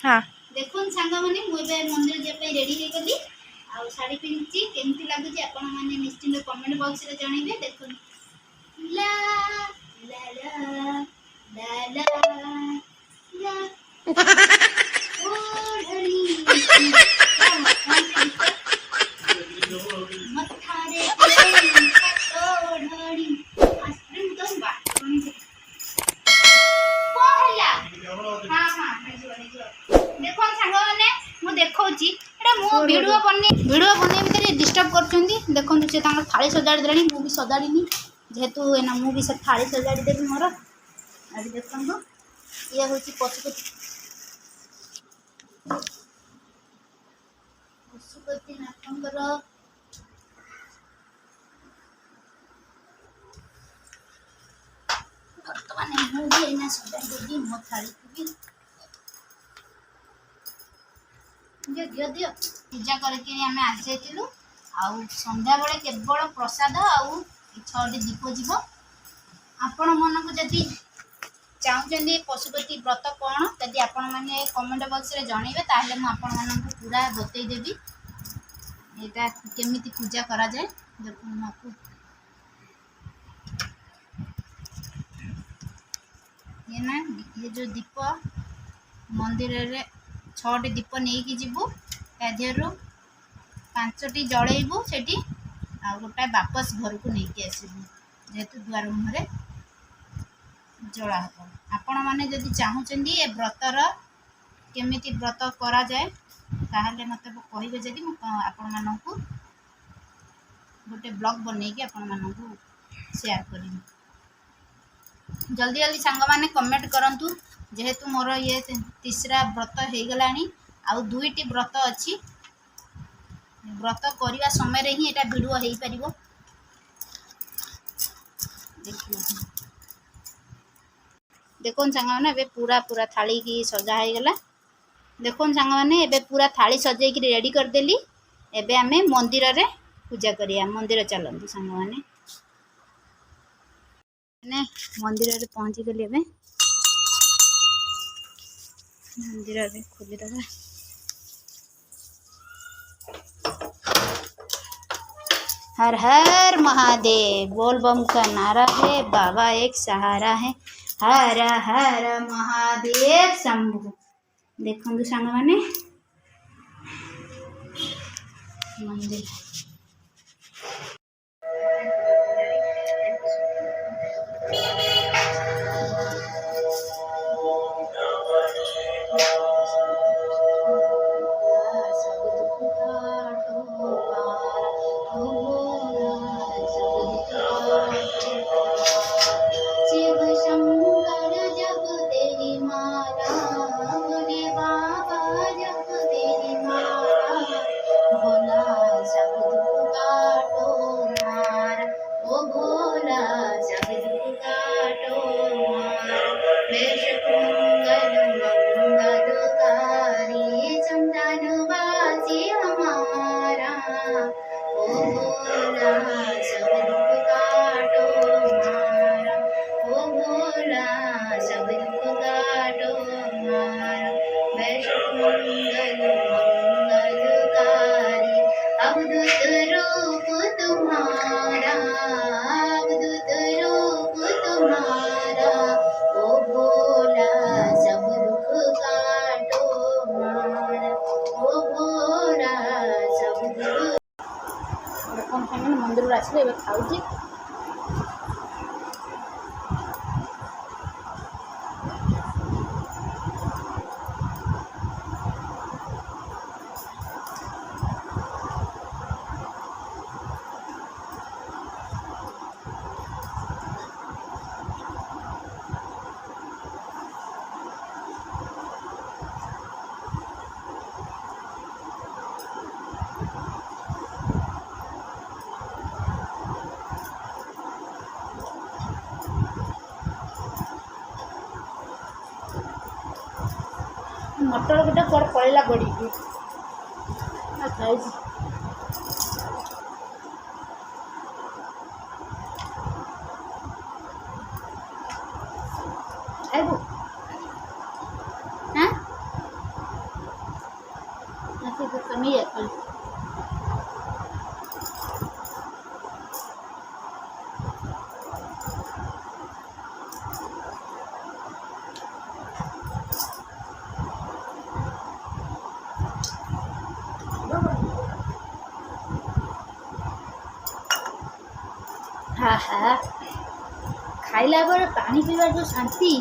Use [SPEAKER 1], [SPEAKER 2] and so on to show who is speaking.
[SPEAKER 1] हाँ
[SPEAKER 2] देखो सांग मैंने मुझे मंदिर जाए रेडी हो गली आउ शाढ़ी पिंधि केमती लगुच आपण मैंने निश्चिंत कमेंट बॉक्स रे जनइबे। देखो ला ला ला ला ला ला ओढ़नी क्या मत्था रे ओढ़नी आइसक्रीम तो बात कहला हां हां देखो सांग मैंने मु देखौची एटा मु वीडियो बने भितर डिस्टर्ब करछंदी। देखो से तांगर थाली सजाड़ी देलानी मु भी सजाड़ीनी जेहेतु एना मु भी से थाली सजाड़ी देबी मोर। आज देखो ये होची पशुपति नाथंकर बर्तमान मु भी एना सजाड़ी देबी मो थाली को भी दियो दियो पूजा करके आम आसी आउ संध्या बेले केवल प्रसाद आउ 6टी दीप जीव। आपण मन को जदि चाहते पशुपति व्रत कौन जदि आपण मैंने कमेंट बॉक्स रे जनइबे ताहले मु आपण मन को पूरा बतईदेवी एटा केमिति पूजा करा जाए। देखो आपको ये ना ये जो दीप मंदिर रे 6टी दीप नहीं कि जीवु तादेहरु 5टी जलैबु सेठी आ गोटा वापस घर को नहीं आसबु जेहेतु द्वार मुहरे जला हम। आपण मैंने जदि चाहते ए व्रतर केमिति व्रत करा जाए ताहले मते कहिबे जदि आपण मानकु गोटे ब्लॉग बनै कि आपण मानकु शेयर करिबी। जल्दी जल्दी सांग माने कमेंट करंतु जेहेतु मोर ये तीसरा व्रत हो गलानी आउ 2टी व्रत अच्छी व्रत करने समय ही एटा वीडियो हो पारिबो। देखो सांग मैंने एबे पूरा पूरा थाली की सजा हो गला। देखो सांग मैंने एबे पूरा थाली सजे कि रेडी कर देली। एबे आमे मंदिर रे पूजा करिया मंदिर चलंतु सांग मैंने मंदिर रे पहुंची गली। एबे मंदिर रे खोली दबा हर हर महादेव बोल बम का नारा है बाबा एक सहारा है हर हर महादेव शंभु। देखो सांग माने मंदिर मंदिर आसले खाऊँ मटर गोटे कुआड़े पड़ेगा गड़ी खाई खाइबू हाँ ଆହା ଖାଇଲା ବେଳେ ପାଣି ପିଇବାର ଯେଉଁ ଶାନ୍ତି